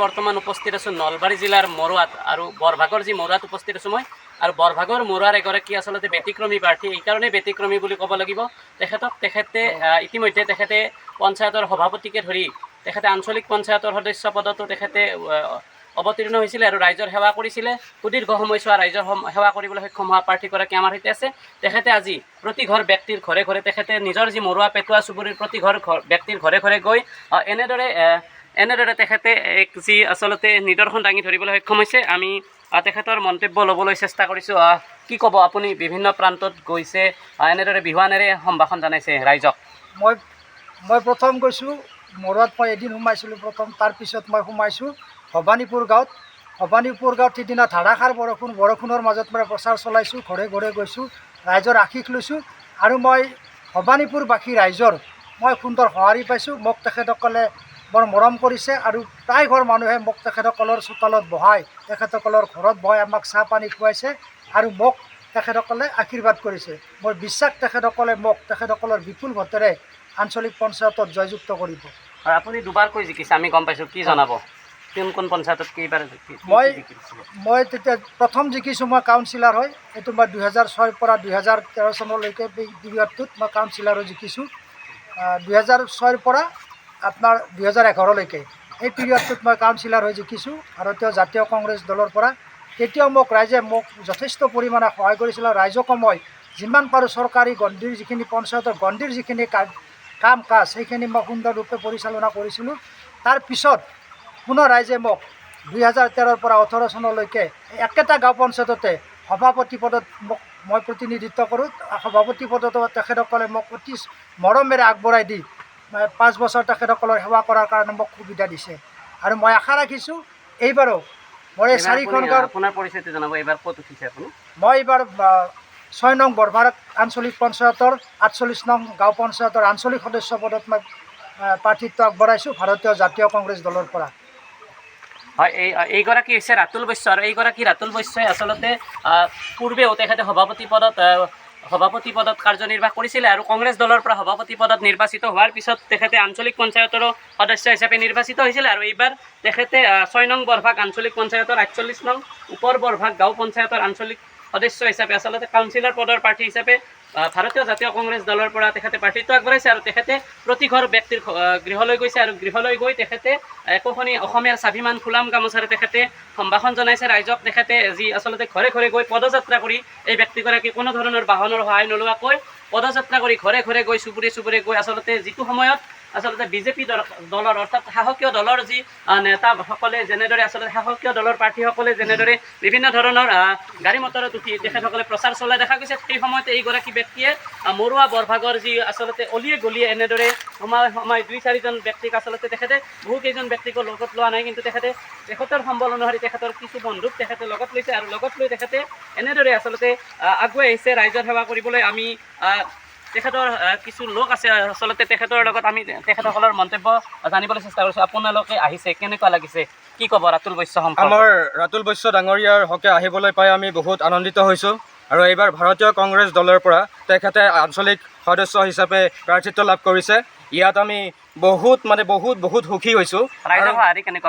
বৰ্তমান উপস্থিত আছোঁ নলবাৰী জিলাৰ মৰুৱাত আৰু বৰভাগৰ যি মৰুৱাত উপস্থিত আছোঁ মই আৰু বৰভাগৰ মৰুৱাৰ এগৰাকী আচলতে ব্যতিক্ৰমী প্ৰাৰ্থী এইকাৰণে ব্যতিক্ৰমী বুলি ক'ব লাগিব তেখেতে ইতিমধ্যে তেখেতে পঞ্চায়তৰ সভাপতিকে ধৰি তেখেতে আঞ্চলিক পঞ্চায়তৰ সদস্য পদতো তেখেতে অৱতীৰ্ণ হৈছিলে আৰু ৰাইজৰ সেৱা কৰিছিলে সুদীৰ্ঘ সময়ছোৱা ৰাইজৰ সেৱা কৰিবলৈ সক্ষম হোৱা প্ৰাৰ্থীগৰাকী আমাৰ সৈতে আছে তেখেতে আজি প্ৰতি ঘৰ ব্যক্তিৰ ঘৰে ঘৰে তেখেতে নিজৰ যি মৰুৱা পেটুৱা চুবুৰীৰ প্ৰতি ঘৰ ব্যক্তিৰ ঘৰে ঘৰে গৈ এনেদৰে তেখেতে এক যি আচলতে নিদৰ্শন দাঙি ধৰিবলৈ সক্ষম হৈছে আমি তেখেতৰ মন্তব্য ল'বলৈ চেষ্টা কৰিছোঁ কি ক'ব আপুনি বিভিন্ন প্ৰান্তত গৈছে এনেদৰে বিহুৱানেৰে সম্ভাষণ জনাইছে ৰাইজক মই প্ৰথম গৈছোঁ মৰুৱাত মই এদিন সোমাইছিলোঁ প্ৰথম তাৰপিছত মই সোমাইছোঁ ভবানীপুৰ গাঁৱত সিদিনা ধাৰাসাৰ বৰষুণৰ মাজত মই প্ৰচাৰ চলাইছোঁ ঘৰে ঘৰে গৈছোঁ ৰাইজৰ আশীষ লৈছোঁ আৰু মই ভবানীপুৰবাসী ৰাইজৰ মই সুন্দৰ সঁহাৰি পাইছোঁ মোক তেখেতসকলে বৰ মৰম কৰিছে আৰু প্ৰায় ঘৰ মানুহে মোক তেখেতসকলৰ চোতালত বহাই তেখেতসকলৰ ঘৰত বহাই আমাক চাহ পানী খুৱাইছে আৰু মোক তেখেতসকলে আশীৰ্বাদ কৰিছে মই বিশ্বাস তেখেতসকলে মোক তেখেতসকলৰ বিপুল ভোটেৰে আঞ্চলিক পঞ্চায়তত জয়যুক্ত কৰিব। আৰু আপুনি দুবাৰকৈ জিকিছে আমি গম পাইছোঁ কি জনাব কোন পঞ্চায়তত কেইবাৰ মই তেতিয়া প্ৰথম জিকিছোঁ মই কাউন্সিলাৰ হয় এইটো মই 2006 পৰা 2013 চনলৈকে পিৰিয়ডটোত মই কাউন্সিলাৰ হৈ জিকিছোঁ 2006 পৰা আপোনাৰ 2011লৈকে এই পিৰিয়ডটোত মই কাউন্সিলাৰ হৈ জিকিছোঁ ভাৰতীয় জাতীয় কংগ্ৰেছ দলৰ পৰা তেতিয়াও ৰাইজে মোক যথেষ্ট পৰিমাণে সহায় কৰিছিল আৰু ৰাইজকো মই যিমান পাৰোঁ চৰকাৰী গণ্ডিৰ যিখিনি পঞ্চায়তৰ গণ্ডিৰ যিখিনি কাম কাজ সেইখিনি মই সুন্দৰৰূপে পৰিচালনা কৰিছিলোঁ তাৰপিছত পুনৰ ৰাইজে মোক 2013 পৰা 18 চনলৈকে একেটা গাঁও পঞ্চায়ততে সভাপতি পদত মই প্ৰতিনিধিত্ব কৰোঁ সভাপতি পদতো তেখেতসকলে মোক অতি মৰমেৰে আগবঢ়াই দি 5 বছৰ তেখেতসকলৰ সেৱা কৰাৰ কাৰণে মোক সুবিধা দিছে আৰু মই আশা ৰাখিছোঁ এইবাৰো মই 4খন গাঁৱৰ আপোনাৰ পৰিচয়টো জনাব এইবাৰ ক'ত উঠিছে আপুনি মই এইবাৰ 6 নং বৰভাগ আঞ্চলিক পঞ্চায়তৰ 48 নং গাঁও পঞ্চায়তৰ আঞ্চলিক সদস্য পদত মই প্ৰাৰ্থিত্ব আগবঢ়াইছোঁ ভাৰতীয় জাতীয় কংগ্ৰেছ দলৰ পৰা। হয় এইগৰাকী হৈছে ৰাতুল বৈশ্য আৰু এইগৰাকী ৰাতুল বৈশ্যই আচলতে পূৰ্বেও তেখেতে সভাপতি পদত কাৰ্যনিৰ্বাহ কৰিছিলে আৰু কংগ্ৰেছ দলৰ পৰা সভাপতি পদত নিৰ্বাচিত হোৱাৰ পিছত তেখেতে আঞ্চলিক পঞ্চায়তৰো সদস্য হিচাপে নিৰ্বাচিত হৈছিলে আৰু এইবাৰ তেখেতে 6 নং বৰভাগ আঞ্চলিক পঞ্চায়তৰ 48 নং ওপৰ বৰভাগ গাঁও পঞ্চায়তৰ আঞ্চলিক সদস্য হিচাপে আচলতে কাউন্সিলৰ পদৰ প্ৰাৰ্থী হিচাপে ভাৰতীয় জাতীয় কংগ্ৰেছ দলৰ পৰা তেখেতে প্ৰাৰ্থিত্ব আগবঢ়াইছে আৰু তেখেতে প্ৰতি ঘৰ ব্যক্তিৰ গৃহলৈ গৈছে আৰু গৃহলৈ গৈ তেখেতে একোখনি অসমীয়াৰ স্বাভিমান ফুলাম গামোচাৰে তেখেতে সম্ভাষণ জনাইছে ৰাইজক তেখেতে যি আচলতে ঘৰে ঘৰে গৈ পদযাত্ৰা কৰি এই ব্যক্তিগৰাকী কোনো ধৰণৰ বাহনৰ সহায় নোলোৱাকৈ পদযাত্ৰা কৰি ঘৰে ঘৰে গৈ চুবুৰে গৈ আচলতে যিটো সময়ত আচলতে বিজেপি দলৰ অৰ্থাৎ শাসকীয় দলৰ যি নেতাসকলে যেনেদৰে আচলতে শাসকীয় দলৰ প্ৰাৰ্থীসকলে যেনেদৰে বিভিন্ন ধৰণৰ গাড়ী মটৰত উঠি তেখেতসকলে প্ৰচাৰ চলাই দেখা গৈছে সেই সময়তে এইগৰাকী ব্যক্তিয়ে মৰুৱা বৰভাগৰ যি আচলতে অলিয়ে গলিয়ে এনেদৰে সোমাই 2-4জন ব্যক্তিক আচলতে তেখেতে বহুকেইজন ব্যক্তিক লগত লোৱা নাই কিন্তু তেখেতৰ সম্বল অনুসৰি তেখেতৰ কিছু বন্ধুক তেখেতে লগত লৈছে আৰু লগত লৈ তেখেতে এনেদৰে আচলতে আগুৱাই আহিছে ৰাইজৰ সেৱা কৰিবলৈ আমি তেখেতৰ কিছু লোক আছে আচলতে তেখেতৰ লগত আমি তেখেতসকলৰ মন্তব্য জানিবলৈ চেষ্টা কৰিছোঁ আপোনালোকে আহিছে কেনেকুৱা লাগিছে কি ক'ব ৰাতুল বৈশ্য আমাৰ ৰাতুল বৈশ্য ডাঙৰীয়াৰ হকে আহিবলৈ পাই আমি বহুত আনন্দিত হৈছোঁ আৰু এইবাৰ ভাৰতীয় কংগ্ৰেছ দলৰ পৰা তেখেতে আঞ্চলিক সদস্য হিচাপে প্ৰাৰ্থিত্ব লাভ কৰিছে ইয়াত আমি বহুত সুখী হৈছোঁ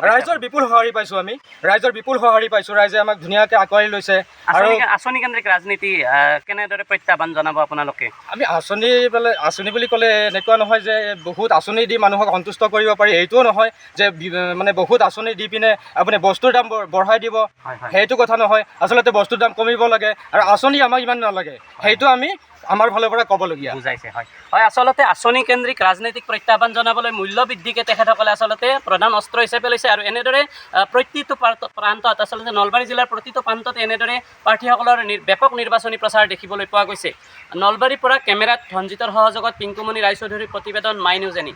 ৰাইজৰ বিপুল সঁহাৰি পাইছোঁ ৰাইজে আমাক ধুনীয়াকৈ আঁকোৱালি লৈছে আৰু আঁচনি কেন্দ্ৰিক ৰাজনীতি কেনেদৰে প্ৰত্যাহ্বান জনাব আপোনালোকে আমি আঁচনি বুলি ক'লে এনেকুৱা নহয় যে বহুত আঁচনি দি মানুহক সন্তুষ্ট কৰিব পাৰি এইটোও নহয় যে বহুত আঁচনি দি পিনে আপুনি বস্তুৰ দাম বঢ়াই দিব সেইটো কথা নহয় আচলতে বস্তুৰ দাম কমিব লাগে আৰু আঁচনি আমাক ইমান নালাগে সেইটো আমি আমাৰ ফালৰ পৰা ক'বলগীয়া বুজাইছে হয় আচলতে আঁচনি কেন্দ্ৰিক ৰাজনৈতিক প্ৰত্যাহ্বান জনাবলৈ মূল্য বৃদ্ধিকে তেখেতসকলে আচলতে প্ৰধান অস্ত্ৰ হিচাপে লৈছে আৰু এনেদৰে প্ৰতিটো প্ৰান্তত আচলতে নলবাৰী জিলাৰ প্ৰতিটো প্ৰান্তত এনেদৰে প্ৰাৰ্থীসকলৰ ব্যাপক নিৰ্বাচনী প্ৰচাৰ দেখিবলৈ পোৱা গৈছে নলবাৰীৰ পৰা কেমেৰাত ধনজিতৰ সহযোগত পিংকুমণি ৰায়চৌধুৰীৰ প্ৰতিবেদন মাই নিউজ এনি।